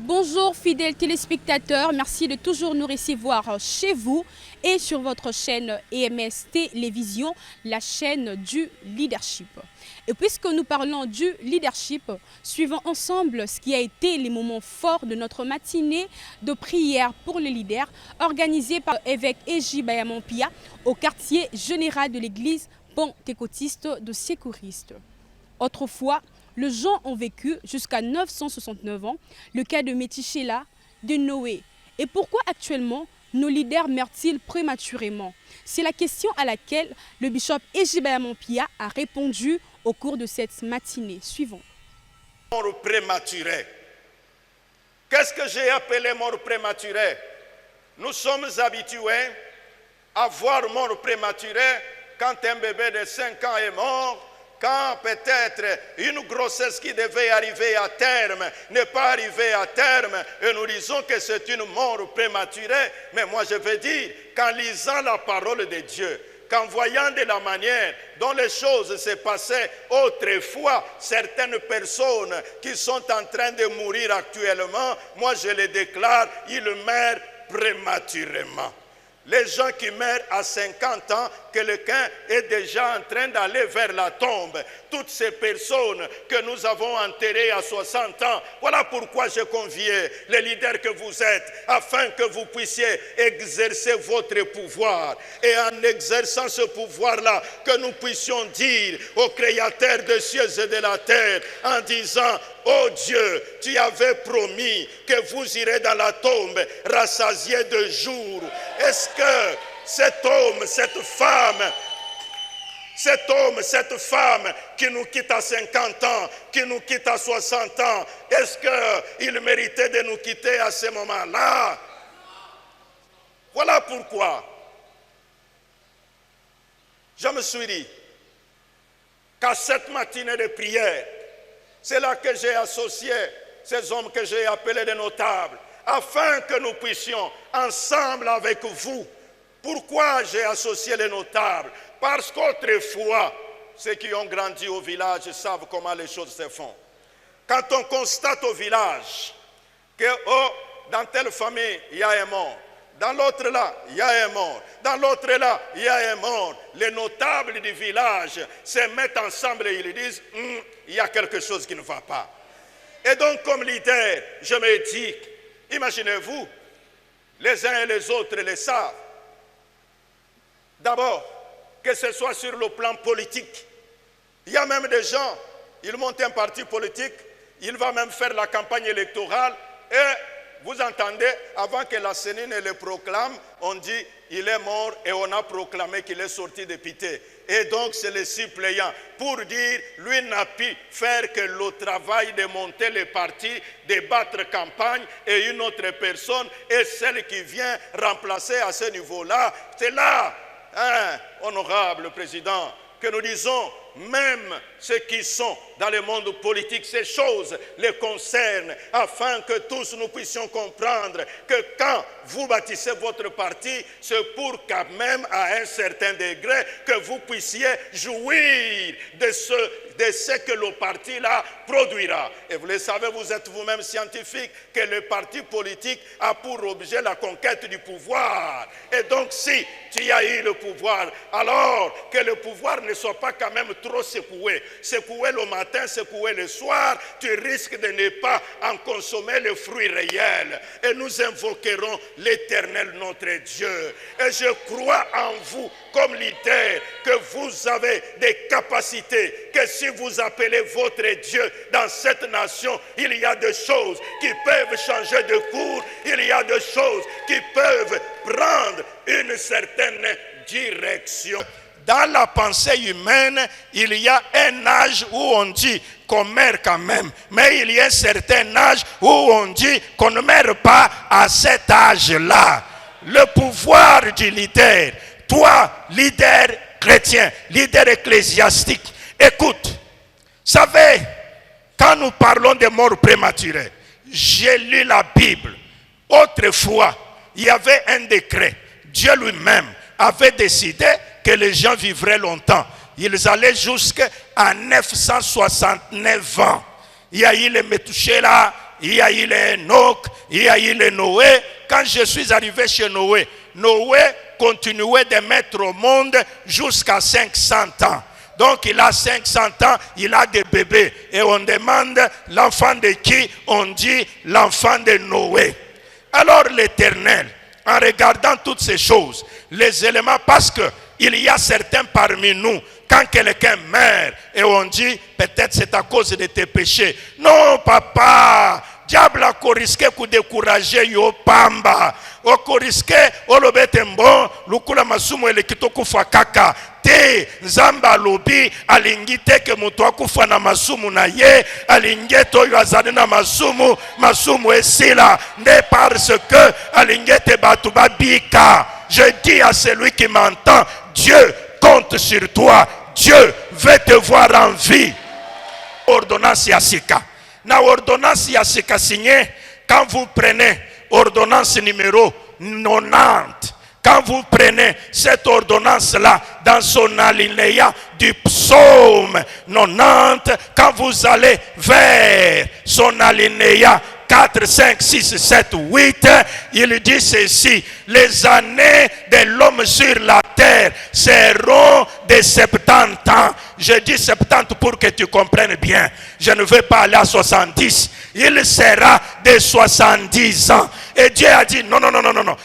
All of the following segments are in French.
Bonjour fidèles téléspectateurs, merci de toujours nous recevoir chez vous et sur votre chaîne EMS Télévision, la chaîne du leadership. Et puisque nous parlons du leadership, suivons ensemble ce qui a été les moments forts de notre matinée de prière pour les leaders organisée par l'évêque Eji Bayamompia au quartier général de l'église pentecôtiste de Sécuriste. Autrefois, les gens ont vécu jusqu'à 969 ans, le cas de Métichela, de Noé. Et pourquoi actuellement nos leaders meurent-ils prématurément? C'est la question à laquelle le bishop Eji Bayamompia a répondu au cours de cette matinée. Suivons. Mort prématuré. Qu'est-ce que j'ai appelé mort prématuré? Nous sommes habitués à voir mort prématuré quand un bébé de 5 ans est mort, quand peut-être une grossesse qui devait arriver à terme n'est pas arrivée à terme, et nous disons que c'est une mort prématurée. Mais moi je veux dire, qu'en lisant la parole de Dieu, qu'en voyant de la manière dont les choses se passaient autrefois, certaines personnes qui sont en train de mourir actuellement, moi je les déclare, ils meurent prématurément. Les gens qui meurent à 50 ans, quelqu'un est déjà en train d'aller vers la tombe. Toutes ces personnes que nous avons enterrées à 60 ans, voilà pourquoi j'ai convié les leaders que vous êtes, afin que vous puissiez exercer votre pouvoir. Et en exerçant ce pouvoir-là, que nous puissions dire au Créateur des cieux et de la terre, en disant: oh Dieu, tu avais promis que vous irez dans la tombe rassasiés de jour. Est-ce que cet homme, cette femme qui nous quitte à 50 ans, qui nous quitte à 60 ans, est-ce qu'il méritait de nous quitter à ce moment-là? Voilà pourquoi je me suis dit qu'à cette matinée de prière, c'est là que j'ai associé ces hommes que j'ai appelés des notables, afin que nous puissions, ensemble avec vous. Pourquoi j'ai associé les notables? Parce qu'autrefois, ceux qui ont grandi au village savent comment les choses se font. Quand on constate au village que dans telle famille, il y a un mort, dans l'autre là, il y a un mort, dans l'autre là, il y a un mort, les notables du village se mettent ensemble et ils disent: il y a quelque chose qui ne va pas. Et donc, comme leader, je me dis, imaginez-vous, les uns et les autres le savent. D'abord, que ce soit sur le plan politique, il y a même des gens, ils montent un parti politique, il va même faire la campagne électorale, et vous entendez, avant que la CENI ne le proclame, on dit il est mort et on a proclamé qu'il est sorti député. Et donc c'est le suppléant pour dire, lui n'a pu faire que le travail de monter le parti, de battre campagne, et une autre personne est celle qui vient remplacer à ce niveau-là. C'est là, honorable président, que nous disons, même ceux qui sont dans le monde politique, ces choses les concernent, afin que tous nous puissions comprendre que quand vous bâtissez votre parti, c'est pour quand même à un certain degré que vous puissiez jouir de ce que le parti là produira. Et vous le savez, vous êtes vous-même scientifique, que le parti politique a pour objet la conquête du pouvoir. Et donc si tu as eu le pouvoir, alors que le pouvoir ne soit pas quand même trop secoué le matin, secoué le soir, tu risques de ne pas en consommer le fruit réel. Et nous invoquerons l'Éternel notre Dieu. Et je crois en vous comme leader, que vous avez des capacités, que si vous appelez votre Dieu dans cette nation, il y a des choses qui peuvent changer de cours, il y a des choses qui peuvent prendre une certaine direction. Dans la pensée humaine, il y a un âge où on dit qu'on meurt quand même. Mais il y a un certain âge où on dit qu'on ne meurt pas à cet âge-là. Le pouvoir du leader, toi, leader chrétien, leader ecclésiastique, écoute, savez, quand nous parlons de mort prématurée, j'ai lu la Bible. Autrefois, il y avait un décret. Dieu lui-même avait décidé que les gens vivraient longtemps. Ils allaient jusqu'à 969 ans. Il y a eu les Métouchéla, il y a eu les Enoch, il y a eu les Noé. Quand je suis arrivé chez Noé, Noé continuait de mettre au monde jusqu'à 500 ans. Donc il a 500 ans, il a des bébés. Et on demande l'enfant de qui? On dit l'enfant de Noé. Alors l'Éternel, en regardant toutes ces choses, les éléments, parce qu'il y a certains parmi nous, quand quelqu'un meurt, et on dit, peut-être c'est à cause de tes péchés. Non, papa, diable a risqué de décourager yo pamba. Oko risqué, olobete mbon, lukula masumu ele kitoko fakaka. Te, nzamba lobi, alingite ke mutu akufa na masumu na ye, alingeto yu azade na masumu, masumu esila. Ne parce que, alingete batuba bika. Je dis à celui qui m'entend, Dieu compte sur toi. Dieu veut te voir en vie. Ordonnance Yassika. Na ordonnance Yassika signée, quand vous prenez ordonnance numéro 90, quand vous prenez cette ordonnance-là dans son alinéa du psaume 90, quand vous allez vers son alinéa 4, 5, 6, 7, 8, il dit ceci: les années de l'homme sur la terre seront de 70 ans. Je dis 70 pour que tu comprennes bien. Je ne veux pas aller à 70. Il sera de 70 ans. Et Dieu a dit, non.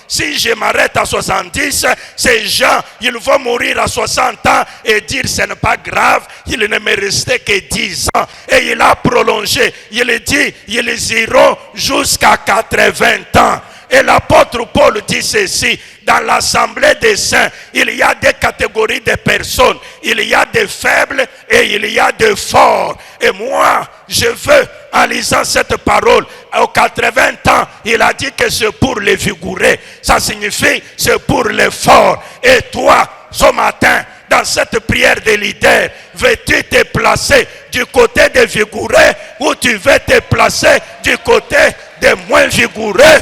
Si je m'arrête à 70, ces gens, ils vont mourir à 60 ans et dire, ce n'est pas grave, il ne me restait que 10 ans. Et il a prolongé. Il dit, ils iront jusqu'à 80 ans. Et l'apôtre Paul dit ceci: dans l'assemblée des saints, il y a des catégories de personnes. Il y a des faibles et il y a des forts. Et moi, je veux, en lisant cette parole, aux 80 ans, il a dit que c'est pour les vigoureux. Ça signifie c'est pour les forts. Et toi, ce matin, dans cette prière de leader, veux-tu te placer du côté des vigoureux ou tu veux te placer du côté des moins vigoureux?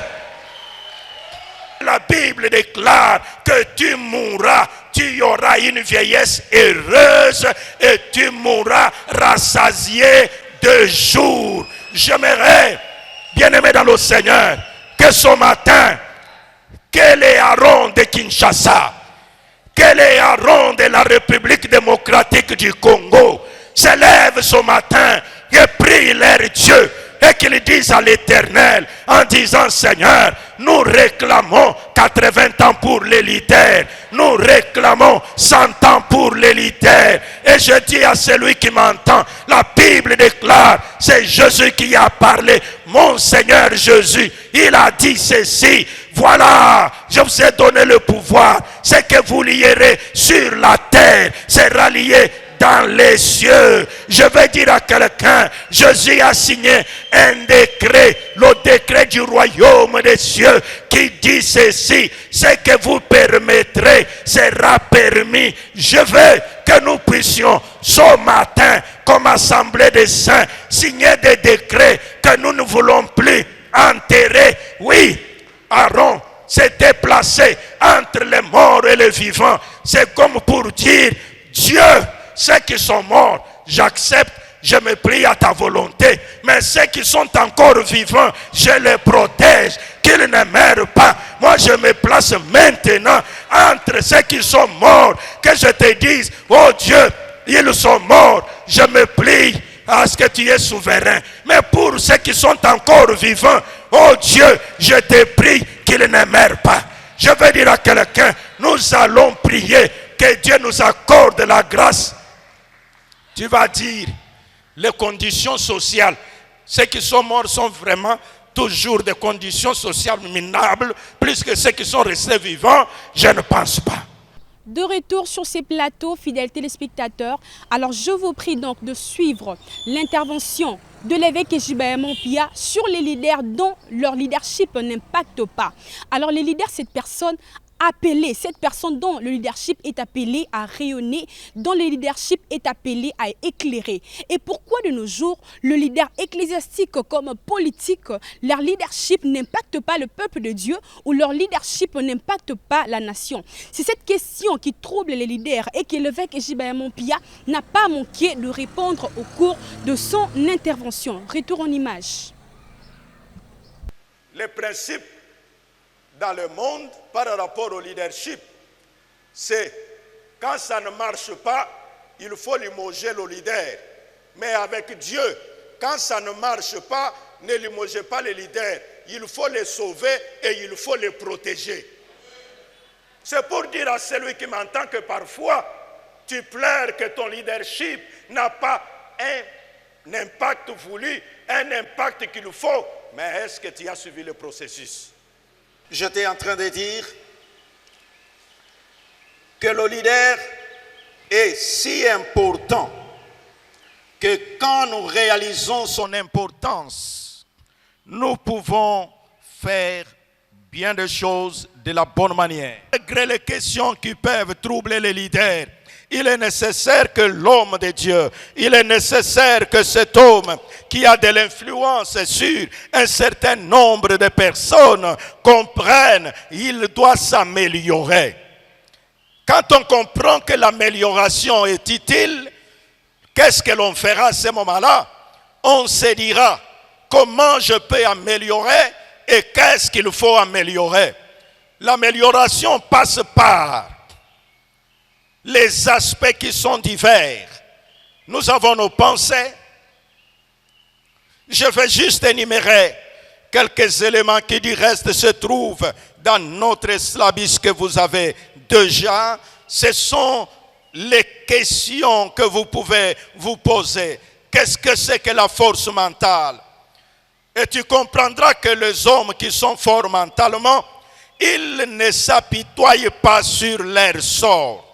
La Bible déclare que tu mourras, tu auras une vieillesse heureuse et tu mourras rassasié de jour. J'aimerais, bien-aimé dans le Seigneur, que ce matin, que les Aaron de Kinshasa, que les Aaron de la République démocratique du Congo s'élèvent ce matin et prient leur Dieu. Et qu'ils disent à l'Éternel en disant: Seigneur, nous réclamons 80 ans pour les leaders. Nous réclamons 100 ans pour les leaders. Et je dis à celui qui m'entend, la Bible déclare, c'est Jésus qui a parlé. Mon Seigneur Jésus, il a dit ceci: voilà, je vous ai donné le pouvoir. Ce que vous lierez sur la terre sera lié dans les cieux. Je vais dire à quelqu'un, Jésus a signé un décret, le décret du royaume des cieux, qui dit ceci: ce que vous permettrez sera permis. Je veux que nous puissions ce matin, comme assemblée des saints, signer des décrets que nous ne voulons plus enterrer. Oui, Aaron s'était placé entre les morts et les vivants. C'est comme pour dire: Dieu, ceux qui sont morts, j'accepte, je me plie à ta volonté. Mais ceux qui sont encore vivants, je les protège, qu'ils ne meurent pas. Moi, je me place maintenant entre ceux qui sont morts, que je te dise: oh Dieu, ils sont morts, je me plie à ce que tu es souverain. Mais pour ceux qui sont encore vivants, oh Dieu, je te prie qu'ils ne meurent pas. Je veux dire à quelqu'un, nous allons prier que Dieu nous accorde la grâce. Tu vas dire, les conditions sociales, ceux qui sont morts sont vraiment toujours des conditions sociales minables, plus que ceux qui sont restés vivants, je ne pense pas. De retour sur ces plateaux, fidèles téléspectateurs, alors je vous prie donc de suivre l'intervention de l'évêque Ejibaya Mompia sur les leaders dont leur leadership n'impacte pas. Alors les leaders, cette personne dont le leadership est appelé à rayonner, dont le leadership est appelé à éclairer. Et pourquoi de nos jours, le leader ecclésiastique comme politique, leur leadership n'impacte pas le peuple de Dieu ou leur leadership n'impacte pas la nation? C'est cette question qui trouble les leaders et que l'évêque Ejibaya Mompia n'a pas manqué de répondre au cours de son intervention. Retour en image. les principes dans le monde par rapport au leadership, c'est quand ça ne marche pas, il faut limoger le leader. Mais avec Dieu, quand ça ne marche pas, ne limogez pas les leaders. Il faut les sauver et il faut les protéger. C'est pour dire à celui qui m'entend que parfois, tu pleures que ton leadership n'a pas un impact voulu, un impact qu'il faut. Mais est-ce que tu as suivi le processus? J'étais en train de dire que le leader est si important que quand nous réalisons son importance, nous pouvons faire bien des choses de la bonne manière. Malgré les questions qui peuvent troubler les leaders, il est nécessaire que l'homme de Dieu, il est nécessaire que cet homme qui a de l'influence sur un certain nombre de personnes comprenne qu'il doit s'améliorer. Quand on comprend que l'amélioration est utile, qu'est-ce que l'on fera à ce moment-là? On se dira comment je peux améliorer et qu'est-ce qu'il faut améliorer. L'amélioration passe par les aspects qui sont divers. Nous avons nos pensées. Je vais juste énumérer quelques éléments qui du reste se trouvent dans notre syllabus que vous avez déjà. Ce sont les questions que vous pouvez vous poser. Qu'est-ce que c'est que la force mentale? Et tu comprendras que les hommes qui sont forts mentalement, ils ne s'apitoient pas sur leur sort.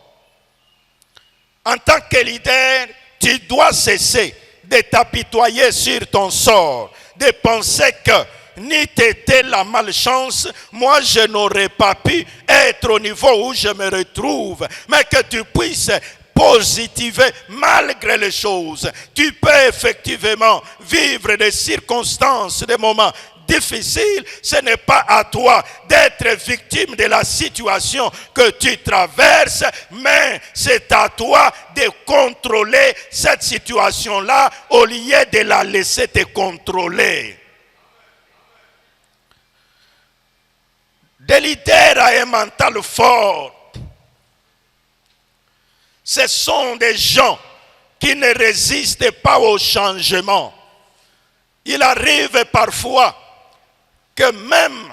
En tant que leader, tu dois cesser de t'apitoyer sur ton sort, de penser que ni t'étais la malchance, moi je n'aurais pas pu être au niveau où je me retrouve, mais que tu puisses positiver malgré les choses. Tu peux effectivement vivre des circonstances, des moments difficiles. Ce n'est pas à toi d'être victime de la situation que tu traverses, mais c'est à toi de contrôler cette situation-là au lieu de la laisser te contrôler. Des leaders à un mental fort, ce sont des gens qui ne résistent pas au changement. Il arrive parfois que même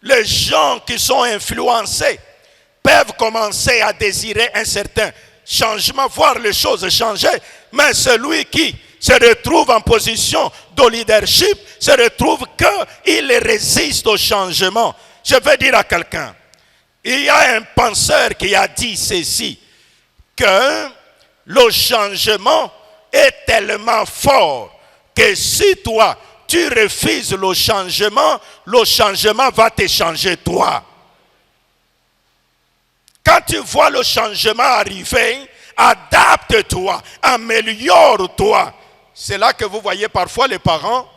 les gens qui sont influencés peuvent commencer à désirer un certain changement, voir les choses changer, mais celui qui se retrouve en position de leadership se retrouve qu'il résiste au changement. Je vais dire à quelqu'un, il y a un penseur qui a dit ceci, que le changement est tellement fort que si toi, tu refuses le changement va te changer toi. Quand tu vois le changement arriver, adapte-toi, améliore-toi. C'est là que vous voyez parfois les parents,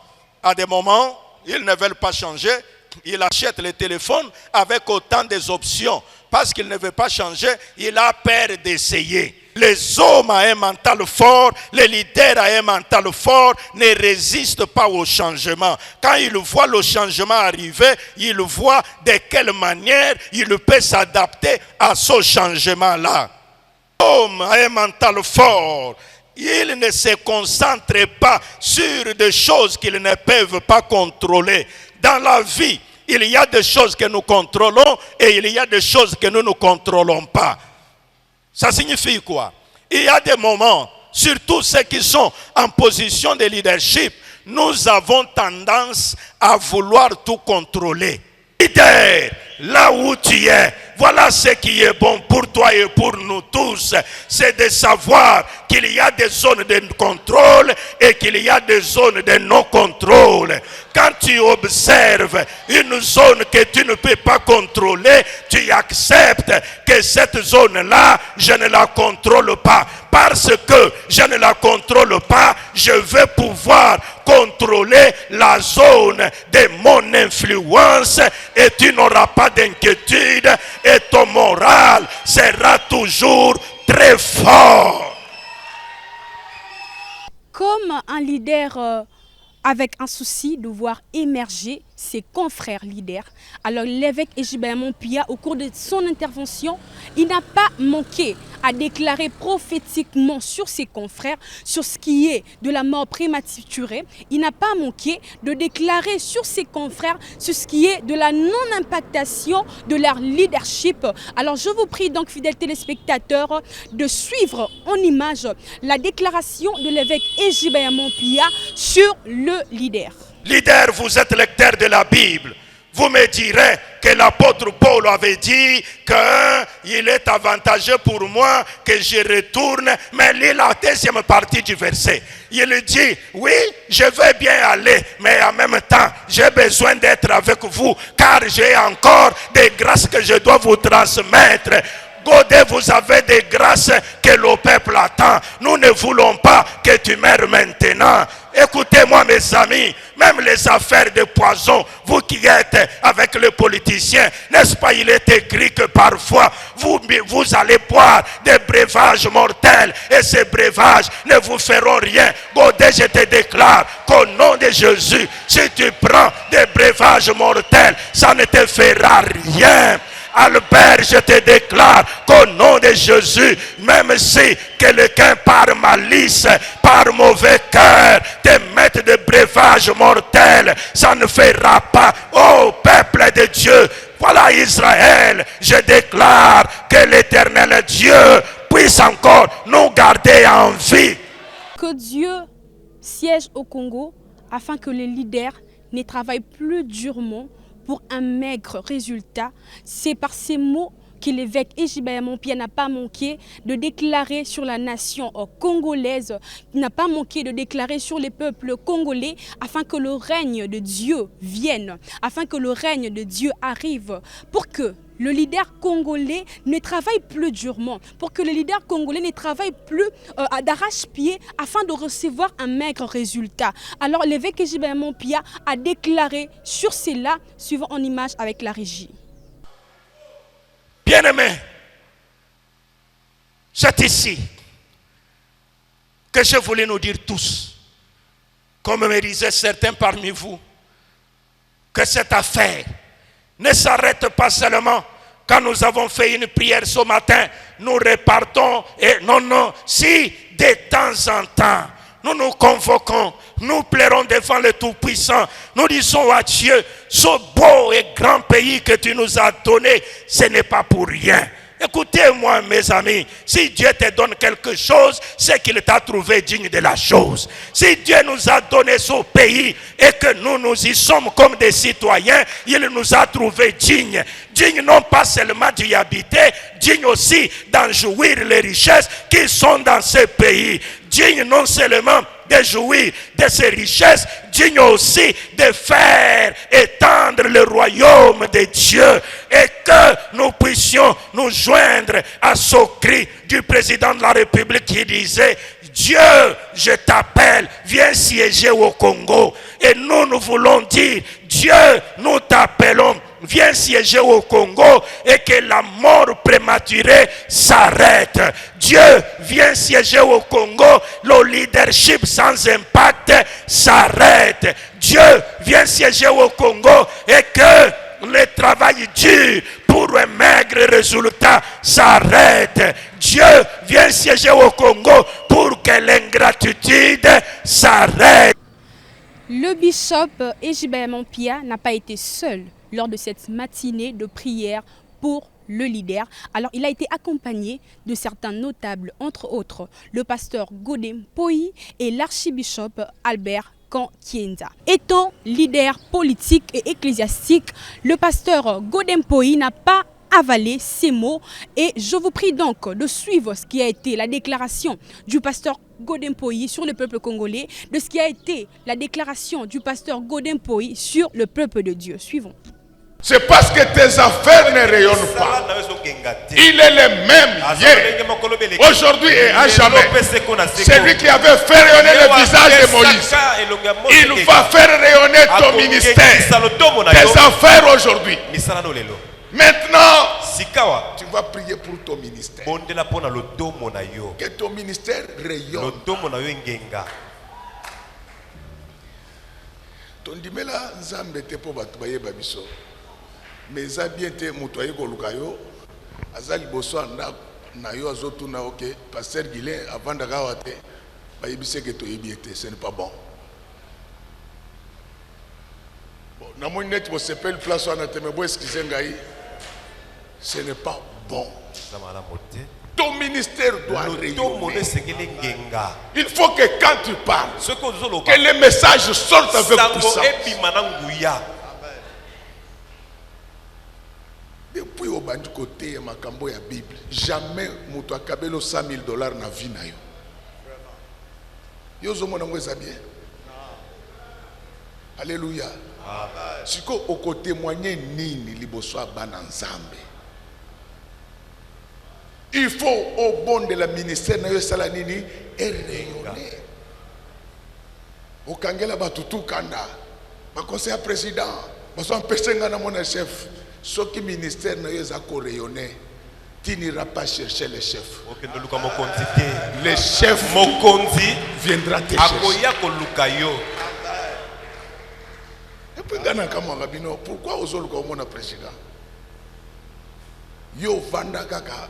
à des moments, ils ne veulent pas changer. Il achète le téléphone avec autant d'options. Parce qu'il ne veut pas changer, il a peur d'essayer. Les hommes à un mental fort, les leaders à un mental fort ne résistent pas au changement. Quand ils voient le changement arriver, ils voient de quelle manière il peut s'adapter à ce changement-là. L'homme à un mental fort, il ne se concentre pas sur des choses qu'ils ne peuvent pas contrôler. Dans la vie, il y a des choses que nous contrôlons et il y a des choses que nous ne contrôlons pas. Ça signifie quoi? Il y a des moments, surtout ceux qui sont en position de leadership, nous avons tendance à vouloir tout contrôler. Leader, là où tu es, voilà ce qui est bon pour toi et pour nous tous. C'est de savoir qu'il y a des zones de contrôle et qu'il y a des zones de non-contrôle. Quand tu observes une zone que tu ne peux pas contrôler, tu acceptes que cette zone-là, je ne la contrôle pas. Parce que je ne la contrôle pas, je vais pouvoir contrôler la zone de mon influence et tu n'auras pas d'inquiétude et ton moral sera toujours très fort. Comme un leader avec un souci de voir émerger ses confrères leaders. Alors l'évêque Ejibaya Mompia, au cours de son intervention, il n'a pas manqué à déclarer prophétiquement sur ses confrères, sur ce qui est de la mort prématurée. Il n'a pas manqué de déclarer sur ses confrères sur ce qui est de la non-impactation de leur leadership. Alors je vous prie donc, fidèles téléspectateurs, de suivre en image la déclaration de l'évêque Ejibaya Mompia sur le leader. Leader, vous êtes lecteur de la Bible. Vous me direz que l'apôtre Paul avait dit qu'il est avantageux pour moi que je retourne, mais lis la deuxième partie du verset. Il dit, oui, je vais bien aller, mais en même temps, j'ai besoin d'être avec vous, car j'ai encore des grâces que je dois vous transmettre. Godet, vous avez des grâces que le peuple attend. Nous ne voulons pas que tu meurs maintenant. Écoutez-moi mes amis, même les affaires de poison, vous qui êtes avec les politiciens, n'est-ce pas, il est écrit que parfois vous allez boire des breuvages mortels et ces breuvages ne vous feront rien. Godet, je te déclare qu'au nom de Jésus, si tu prends des breuvages mortels, ça ne te fera rien. Albert, je te déclare qu'au nom de Jésus, même si quelqu'un par malice, par mauvais cœur, te mette des breuvages mortels, ça ne fera pas. Oh peuple de Dieu, voilà Israël, je déclare que l'Éternel Dieu puisse encore nous garder en vie. Que Dieu siège au Congo afin que les leaders ne travaillent plus durement pour un maigre résultat. C'est par ces mots que l'évêque Ejibaya Mompia n'a pas manqué de déclarer sur la nation congolaise, n'a pas manqué de déclarer sur les peuples congolais, afin que le règne de Dieu vienne, afin que le règne de Dieu arrive, pour que le leader congolais ne travaille plus durement, pour que le leader congolais ne travaille plus d'arrache-pied afin de recevoir un maigre résultat. Alors l'évêque Ejibaya Mompia a déclaré sur cela, suivant en image avec la régie. Bien-aimés, c'est ici que je voulais nous dire tous, comme me disaient certains parmi vous, que cette affaire ne s'arrête pas seulement quand nous avons fait une prière ce matin, nous repartons et non, si de temps en temps nous nous convoquons, nous pleurons devant le Tout-Puissant, nous disons à Dieu, ce beau et grand pays que tu nous as donné, ce n'est pas pour rien. Écoutez-moi mes amis, si Dieu te donne quelque chose, c'est qu'il t'a trouvé digne de la chose. Si Dieu nous a donné ce pays et que nous y sommes comme des citoyens, il nous a trouvé dignes. Dignes non pas seulement d'y habiter, dignes aussi d'en jouir les richesses qui sont dans ce pays. Dignes non seulement de jouir de ces richesses, digne aussi de faire étendre le royaume de Dieu et que nous puissions nous joindre à ce cri du président de la République qui disait « Dieu, je t'appelle, viens siéger au Congo ». Et nous voulons dire « Dieu, nous t'appelons, viens siéger au Congo et que la mort prématurée s'arrête. Dieu, viens siéger au Congo, le leadership sans impact s'arrête. Dieu, viens siéger au Congo et que le travail dur pour un maigre résultat s'arrête. Dieu, viens siéger au Congo pour que l'ingratitude s'arrête. Le bishop Ejibaya Mompia n'a pas été seul lors de cette matinée de prière pour le leader. Alors il a été accompagné de certains notables, entre autres le pasteur Godet Mpoyi et l'archibishop Albert Kankienza. Étant leader politique et ecclésiastique, le pasteur Godet Mpoyi n'a pas avalé ces mots et je vous prie donc de suivre ce qui a été la déclaration du pasteur Godet Mpoyi sur le peuple congolais, de ce qui a été la déclaration du pasteur Godet Mpoyi sur le peuple de Dieu. Suivons. C'est parce que tes affaires ne rayonnent pas. Il est le même hier, aujourd'hui et à jamais. C'est lui qui avait fait rayonner le visage de Moïse. Il va faire rayonner ton ministère, tes affaires aujourd'hui. Maintenant, tu vas prier pour ton ministère. Que ton ministère rayonne. tondimela nzambe te po bato bayeba biso mais eza bien te moto aye koluka yo aza liboso ya ndako na yo azotuna oke pasteur Guilin avandaka awa te bayebise ke toyebi ete ce n'est pas bon. Namoni neti bosepeli place wana te mais bo excuse ngai ce n'est pas bon. Ton ministère doit rayonner. Il faut que quand tu parles, que les messages sortent avec puissance. Depuis au bas du côté, ma cambo ya Bible, jamais mutu akabelo $100,000 na vie na yo. Yo zomo na mweza bien. Alléluia. Siko oko témoigner nini liboso bana nzambe. Il faut au bon de la ministère na yo sala nini et rayonner. Au kangela batutu kanda, ba conseiller président, ba so empêcher ngana mon chef. Ce qui ministère na yo za ko rayonner. Tu n'iras pas chercher le chef. Le chef viendra te chercher. Et puis pourquoi ozoluka omona président? Yo vanda kaka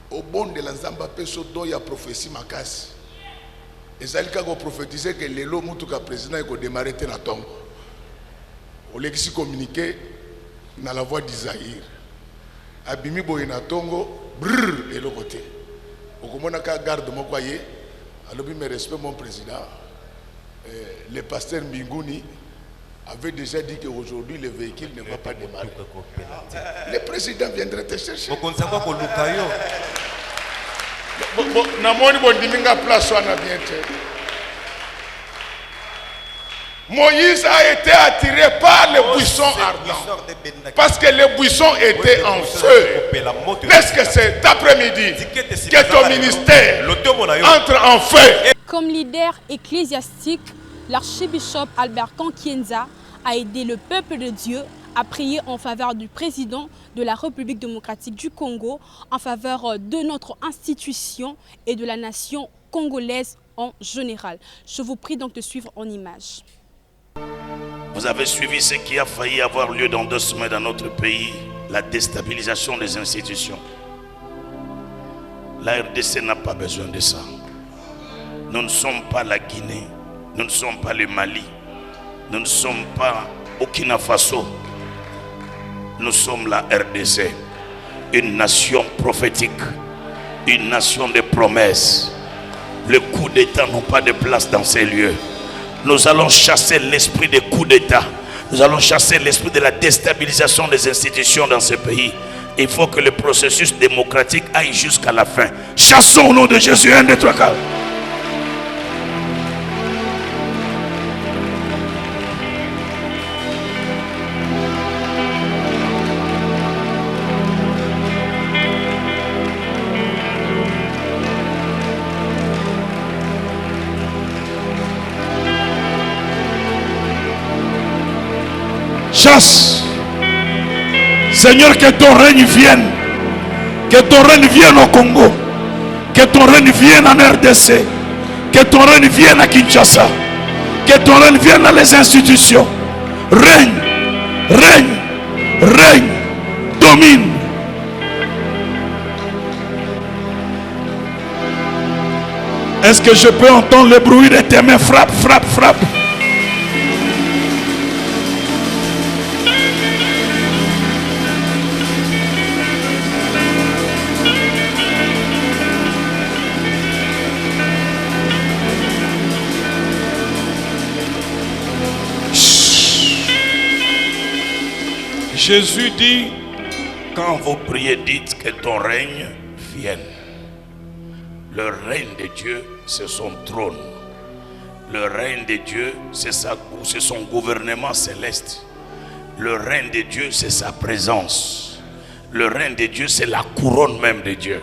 au bon de la nzamba peso do ya prophétie makasi. Ezali kaka prophétiser que lelo mutuka président eko démarrer te na tongo. Olekisi communiquer na la voix d'Isaïe. Abimi boye na tongo brrr et le côté. Okomona ka garde moko ye. Alobi me respect mon président. Le pasteur Mbinguni avait déjà dit qu'aujourd'hui le véhicule ne va pas démarrer. Le président viendrait te chercher. Moïse a été attiré par les buissons ardents parce que les buissons étaient en feu. Est-ce que cet après-midi que ton ministère entre en feu? Comme leader ecclésiastique, l'archibishop Albert Kankienza a aidé le peuple de Dieu à prier en faveur du président de la République démocratique du Congo, en faveur de notre institution et de la nation congolaise en général. Je vous prie donc de suivre en images. Vous avez suivi ce qui a failli avoir lieu dans 2 semaines dans notre pays, la déstabilisation des institutions. La RDC n'a pas besoin de ça. Nous ne sommes pas la Guinée, nous ne sommes pas le Mali, nous ne sommes pas Burkina Faso. Nous sommes la RDC, une nation prophétique, une nation de promesses. Le coup d'État n'a pas de place dans ces lieux. Nous allons chasser l'esprit des coups d'État. Nous allons chasser l'esprit de la déstabilisation des institutions dans ce pays. Il faut que le processus démocratique aille jusqu'à la fin. Chassons au nom de Jésus. 1, 2, 3, 4. Chasse. Seigneur, que ton règne vienne. Que ton règne vienne au Congo. Que ton règne vienne en RDC. Que ton règne vienne à Kinshasa. Que ton règne vienne dans les institutions. Règne, règne, règne, domine. Est-ce que je peux entendre le bruit de tes mains? Frappe, frappe, frappe. Jésus dit, quand vous priez, dites que ton règne vienne. Le règne de Dieu, c'est son trône. Le règne de Dieu, c'est son gouvernement céleste. Le règne de Dieu, c'est sa présence. Le règne de Dieu, c'est la couronne même de Dieu.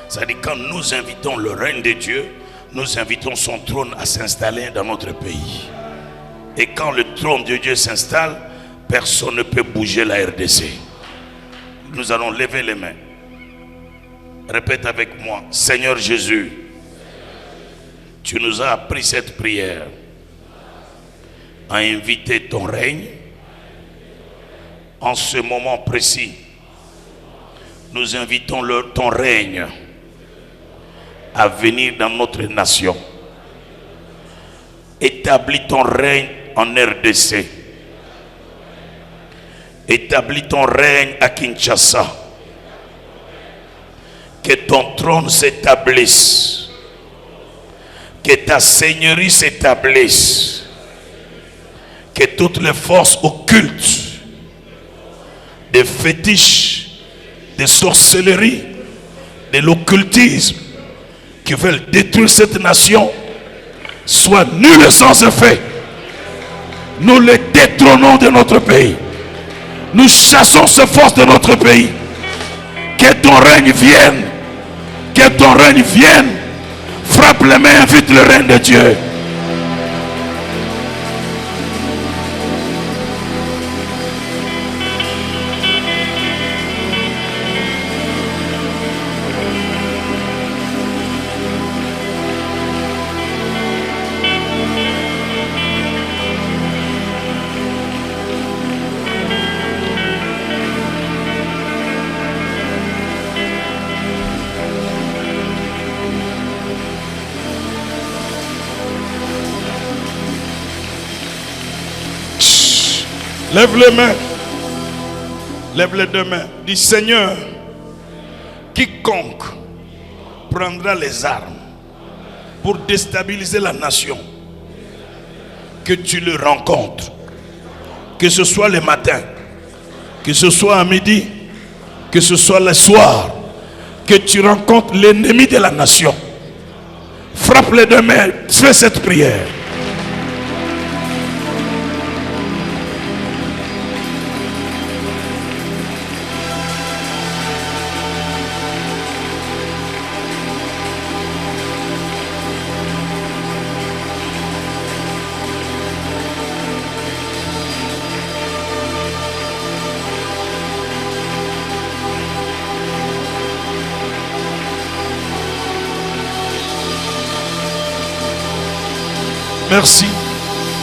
C'est-à-dire, quand nous invitons le règne de Dieu, nous invitons son trône à s'installer dans notre pays. Et quand le trône de Dieu s'installe, personne ne peut bouger la RDC. Nous allons lever les mains. Répète avec moi. Seigneur Jésus, tu nous as appris cette prière à inviter ton règne. En ce moment précis, nous invitons ton règne à venir dans notre nation. Établis ton règne en RDC. Établis ton règne à Kinshasa. Que ton trône s'établisse. Que ta seigneurie s'établisse. Que toutes les forces occultes, des fétiches, des sorcelleries, de l'occultisme qui veulent détruire cette nation soient nulles et sans effet. Nous les détrônons de notre pays. Nous chassons ces forces de notre pays. Que ton règne vienne. Que ton règne vienne. Frappe les mains, invite le règne de Dieu. Lève les mains. Lève les deux mains. Dis Seigneur, quiconque prendra les armes pour déstabiliser la nation, que tu le rencontres. Que ce soit le matin, que ce soit à midi, que ce soit le soir, que tu rencontres l'ennemi de la nation. Frappe les deux mains. Fais cette prière. Merci.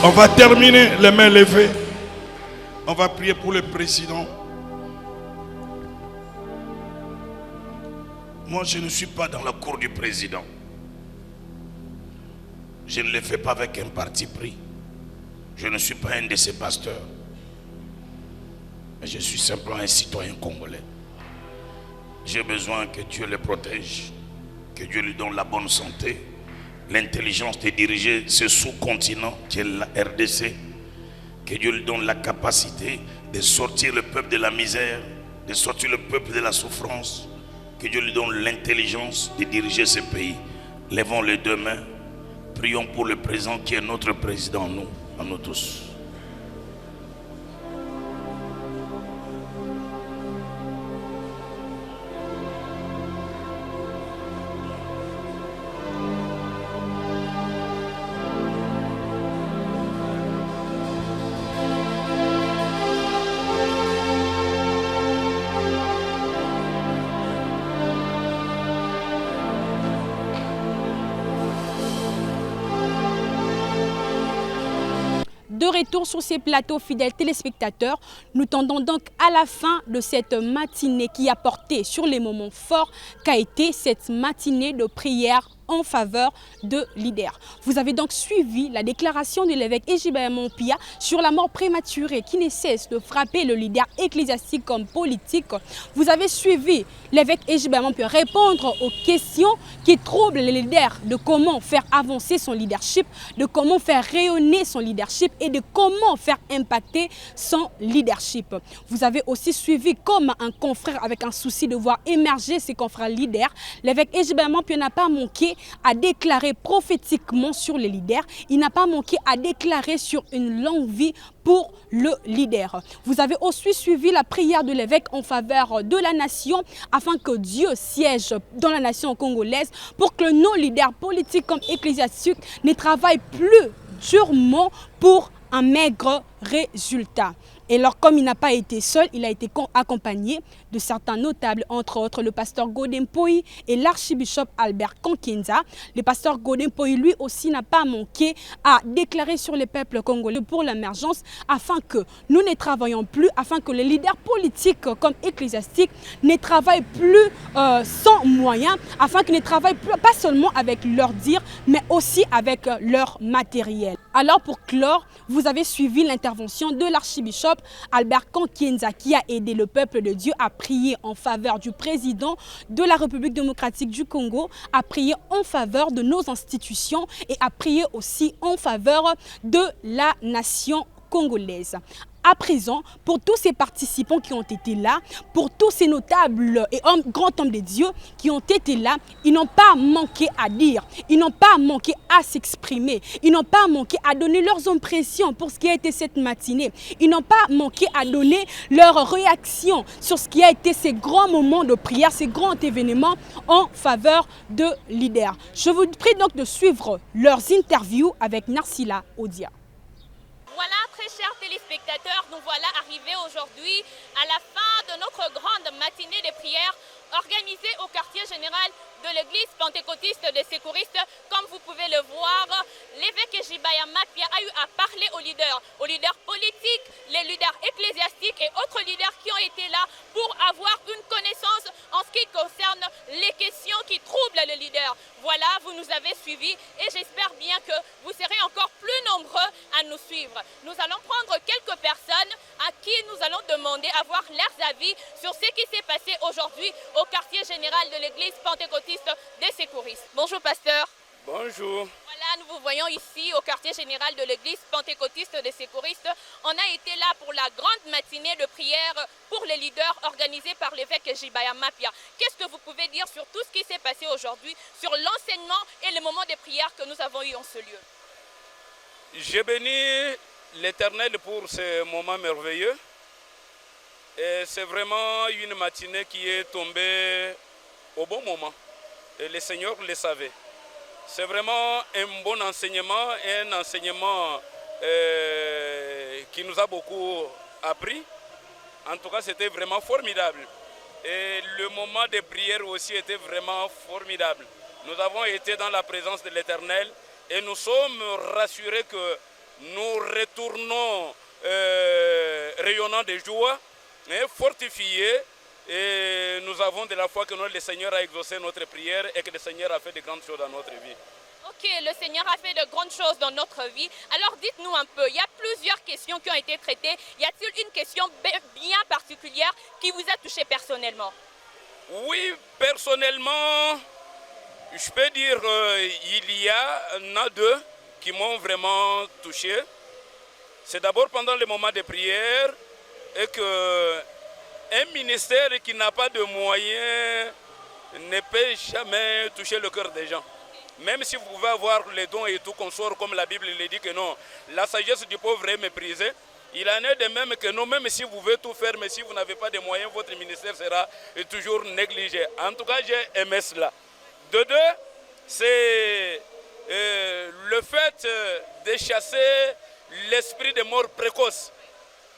On va terminer les mains levées. On va prier pour le président. Moi, je ne suis pas dans la cour du président. Je ne le fais pas avec un parti pris. Je ne suis pas un de ses pasteurs. Mais je suis simplement un citoyen congolais. J'ai besoin que Dieu le protège, que Dieu lui donne la bonne santé, l'intelligence de diriger ce sous-continent qui est la RDC, que Dieu lui donne la capacité de sortir le peuple de la misère, de sortir le peuple de la souffrance, que Dieu lui donne l'intelligence de diriger ce pays. Levons les deux mains, prions pour le président qui est notre président, à nous tous. De retour sur ces plateaux, fidèles téléspectateurs, nous tendons donc à la fin de cette matinée qui a porté sur les moments forts qu'a été cette matinée de prière en faveur de leaders. Vous avez donc suivi la déclaration de l'évêque Ejibert Mompia sur la mort prématurée qui ne cesse de frapper le leader ecclésiastique comme politique. Vous avez suivi l'évêque Ejibert Mompia répondre aux questions qui troublent les leaders, de comment faire avancer son leadership, de comment faire rayonner son leadership et de comment faire impacter son leadership. Vous avez aussi suivi comme un confrère avec un souci de voir émerger ses confrères leaders. L'évêque Ejibert Mompia n'a pas manqué à déclarer prophétiquement sur les leaders. Il n'a pas manqué à déclarer sur une longue vie pour le leader. Vous avez aussi suivi la prière de l'évêque en faveur de la nation afin que Dieu siège dans la nation congolaise pour que nos leaders politiques comme ecclésiastiques ne travaillent plus durement pour un maigre résultat. Et alors, comme il n'a pas été seul, il a été accompagné de certains notables, entre autres le pasteur Godempoy et l'archibishop Albert Kankenza. Le pasteur Godempoy, lui aussi, n'a pas manqué à déclarer sur les peuples congolais pour l'émergence, afin que nous ne travaillions plus, afin que les leaders politiques comme ecclésiastiques ne travaillent plus sans moyens, afin qu'ils ne travaillent plus, pas seulement avec leur dire, mais aussi avec leur matériel. Alors pour clore, vous avez suivi l'intervention de l'archibishop Albert Kankenza qui a aidé le peuple de Dieu à prier en faveur du président de la République démocratique du Congo, à prier en faveur de nos institutions et à prier aussi en faveur de la nation congolaise. À présent, pour tous ces participants qui ont été là, pour tous ces notables et grands hommes de Dieu qui ont été là, ils n'ont pas manqué à dire, ils n'ont pas manqué à s'exprimer, ils n'ont pas manqué à donner leurs impressions pour ce qui a été cette matinée, ils n'ont pas manqué à donner leurs réactions sur ce qui a été ces grands moments de prière, ces grands événements en faveur de leaders. Je vous prie donc de suivre leurs interviews avec Narsila Odia. Voilà, très chers téléspectateurs, nous voilà arrivés aujourd'hui à la fin de notre grande matinée de prière organisée au quartier général de l'église pentecôtiste des secouristes. Comme vous pouvez le voir, l'évêque Jibaya Mapia a eu à parler aux leaders politiques, les leaders ecclésiastiques et autres leaders qui ont été là pour avoir une connaissance en ce qui concerne les questions qui troublent les leaders. Voilà, vous nous avez suivis et j'espère bien que vous serez encore plus nombreux à nous suivre. Nous allons prendre quelques personnes à qui nous allons demander avoir leurs avis sur ce qui s'est passé aujourd'hui au quartier général de l'église pentecôtiste des secouristes. Bonjour pasteur. Bonjour. Voilà, nous vous voyons ici au quartier général de l'église pentecôtiste des secouristes. On a été là pour la grande matinée de prière pour les leaders organisée par l'évêque Jibaya Mapia. Qu'est-ce que vous pouvez dire sur tout ce qui s'est passé aujourd'hui, sur l'enseignement et le moment de prière que nous avons eu en ce lieu? Je bénis l'Éternel pour ce moment merveilleux. Et c'est vraiment une matinée qui est tombée au bon moment. Et le Seigneur le savait. C'est vraiment un bon enseignement, un enseignement qui nous a beaucoup appris. En tout cas, c'était vraiment formidable. Et le moment de prière aussi était vraiment formidable. Nous avons été dans la présence de l'Éternel et nous sommes rassurés que nous retournons rayonnant de joie, fortifiés. Et nous avons de la foi que le Seigneur a exaucé notre prière et que le Seigneur a fait de grandes choses dans notre vie. Ok, le Seigneur a fait de grandes choses dans notre vie. Alors dites-nous un peu, il y a plusieurs questions qui ont été traitées. Y a-t-il une question bien particulière qui vous a touché personnellement? Oui, personnellement, je peux dire il y en a deux qui m'ont vraiment touché. C'est d'abord pendant le moment de prière et que un ministère qui n'a pas de moyens ne peut jamais toucher le cœur des gens. Même si vous pouvez avoir les dons et tout consort, comme la Bible le dit que non, la sagesse du pauvre est méprisée. Il en est de même que non, même si vous pouvez tout faire, mais si vous n'avez pas de moyens, votre ministère sera toujours négligé. En tout cas, j'ai aimé cela. De deux, c'est le fait de chasser l'esprit de mort précoce.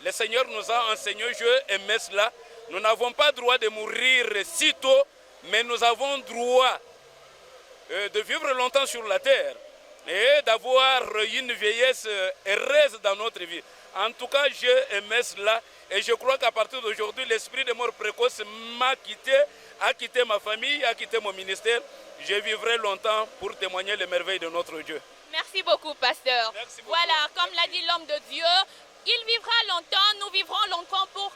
Le Seigneur nous a enseigné, je aimais cela. Nous n'avons pas droit de mourir si tôt, mais nous avons droit de vivre longtemps sur la terre et d'avoir une vieillesse heureuse dans notre vie. En tout cas, j'ai aimé cela et je crois qu'à partir d'aujourd'hui, l'esprit de mort précoce m'a quitté, a quitté ma famille, a quitté mon ministère. Je vivrai longtemps pour témoigner les merveilles de notre Dieu. Merci beaucoup, pasteur. Merci beaucoup. Voilà, comme l'a dit l'homme de Dieu, il vivra longtemps, nous vivrons longtemps pour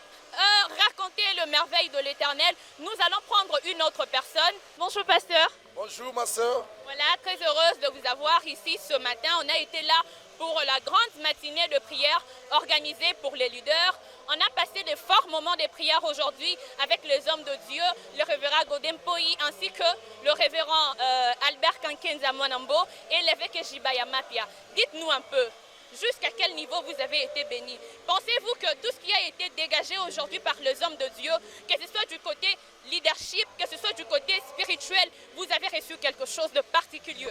raconter le merveille de l'Éternel. Nous allons prendre une autre personne. Bonjour, pasteur. Bonjour, ma soeur. Voilà, très heureuse de vous avoir ici ce matin. On a été là pour la grande matinée de prière organisée pour les leaders. On a passé de forts moments de prière aujourd'hui avec les hommes de Dieu, le révérend Godempoy ainsi que le révérend Albert Kankenza Monambo et l'évêque Jibaya Mapia. Dites-nous un peu, jusqu'à quel niveau vous avez été bénis? Pensez-vous que tout ce qui a été dégagé aujourd'hui par les hommes de Dieu, que ce soit du côté leadership, que ce soit du côté spirituel, vous avez reçu quelque chose de particulier?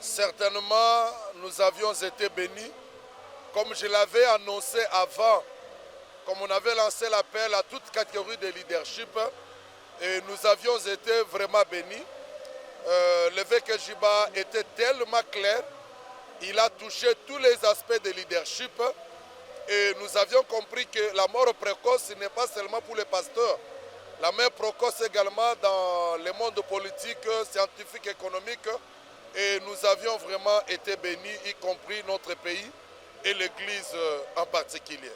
Certainement, nous avions été bénis. Comme je l'avais annoncé avant on avait lancé l'appel à toute catégorie de leadership et nous avions été vraiment bénis. L'évêque Jiba était tellement clair, il a touché tous les aspects de leadership et nous avions compris que la mort précoce n'est pas seulement pour les pasteurs, la mort précoce également dans le monde politique, scientifique, économique, et nous avions vraiment été bénis, y compris notre pays et l'Église en particulier.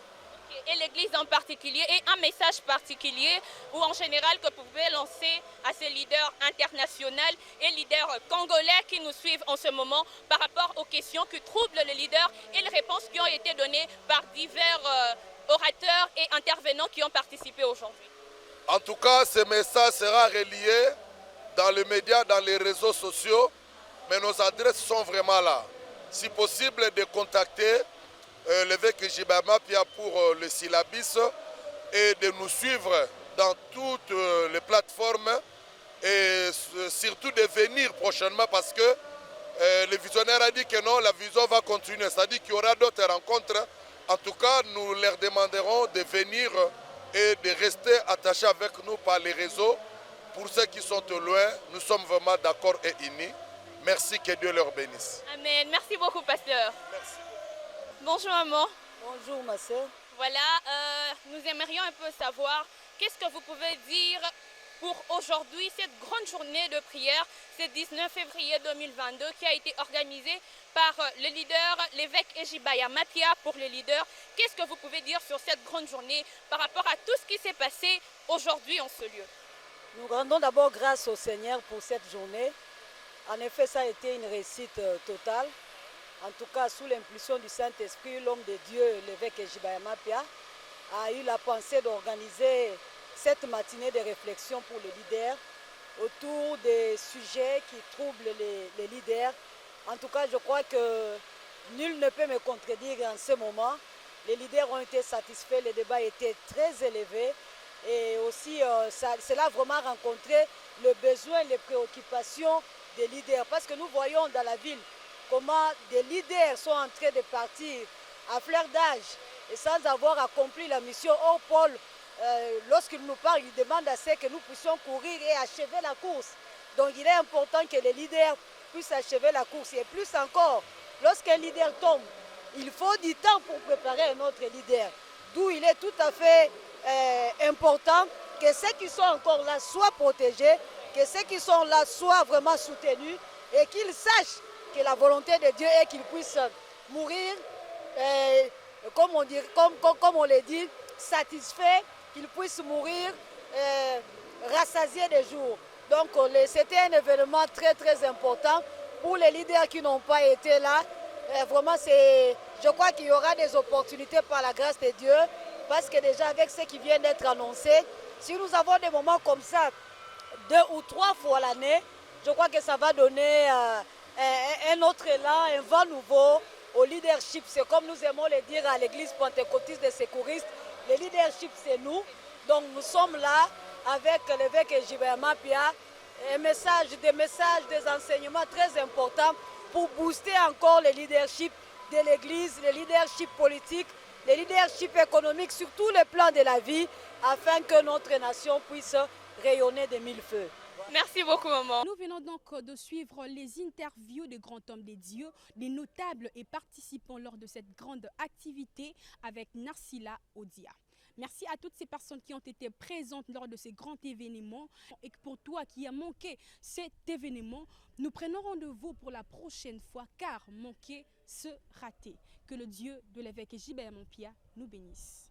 Et l'Église en particulier, et un message particulier ou en général que vous pouvez lancer à ces leaders internationaux et leaders congolais qui nous suivent en ce moment par rapport aux questions qui troublent les leaders et les réponses qui ont été données par divers orateurs et intervenants qui ont participé aujourd'hui. En tout cas, ce message sera relié dans les médias, dans les réseaux sociaux, mais nos adresses sont vraiment là. Si possible, de contacter l'évêque Jiba Mapia pour le syllabus et de nous suivre dans toutes les plateformes et surtout de venir prochainement parce que le visionnaire a dit que non, la vision va continuer. C'est-à-dire qu'il y aura d'autres rencontres. En tout cas, nous leur demanderons de venir et de rester attachés avec nous par les réseaux. Pour ceux qui sont loin, nous sommes vraiment d'accord et unis. Merci, que Dieu leur bénisse. Amen. Merci beaucoup, pasteur. Merci. Bonjour maman. Bonjour ma soeur. Voilà, nous aimerions un peu savoir qu'est-ce que vous pouvez dire pour aujourd'hui, cette grande journée de prière, ce 19 février 2022 qui a été organisée par le leader, l'évêque Ejibaya Mapia pour les leaders. Qu'est-ce que vous pouvez dire sur cette grande journée par rapport à tout ce qui s'est passé aujourd'hui en ce lieu? Nous rendons d'abord grâce au Seigneur pour cette journée. En effet, ça a été une réussite totale. En tout cas, sous l'impulsion du Saint-Esprit, l'homme de Dieu, l'évêque Ejibaya Mapia, a eu la pensée d'organiser cette matinée de réflexion pour les leaders autour des sujets qui troublent les leaders. En tout cas, je crois que nul ne peut me contredire en ce moment. Les leaders ont été satisfaits, le débat était très élevé et aussi cela a vraiment rencontré le besoin, les préoccupations des leaders. Parce que nous voyons dans la ville comment des leaders sont en train de partir à fleur d'âge et sans avoir accompli la mission. Or, Paul, lorsqu'il nous parle, il demande à ce que nous puissions courir et achever la course. Donc il est important que les leaders puissent achever la course. Et plus encore, lorsqu'un leader tombe, il faut du temps pour préparer un autre leader. D'où il est tout à fait important que ceux qui sont encore là soient protégés, que ceux qui sont là soient vraiment soutenus et qu'ils sachent que la volonté de Dieu est qu'ils puissent mourir, comme on le dit, satisfaits, qu'ils puissent mourir rassasiés des jours. Donc c'était un événement très très important pour les leaders qui n'ont pas été là. Vraiment, je crois qu'il y aura des opportunités par la grâce de Dieu, parce que déjà avec ce qui vient d'être annoncé, si nous avons des moments comme ça 2 ou 3 fois l'année, je crois que ça va donner un autre élan, un vent nouveau au leadership. C'est comme nous aimons le dire à l'église pentecôtiste des secouristes, le leadership c'est nous. Donc nous sommes là avec l'évêque Ejibaya Mapia, des messages, des enseignements très importants pour booster encore le leadership de l'église, le leadership politique, le leadership économique sur tous les plans de la vie, afin que notre nation puisse rayonner de mille feux. Merci beaucoup, maman. Nous venons donc de suivre les interviews de grands hommes des dieux, des notables et participants lors de cette grande activité avec Narsila Odia. Merci à toutes ces personnes qui ont été présentes lors de ces grands événements. Et pour toi qui as manqué cet événement, nous prenons rendez-vous pour la prochaine fois, car manquer, se rater. Que le Dieu de l'évêque Ejibaya Mapia nous bénisse.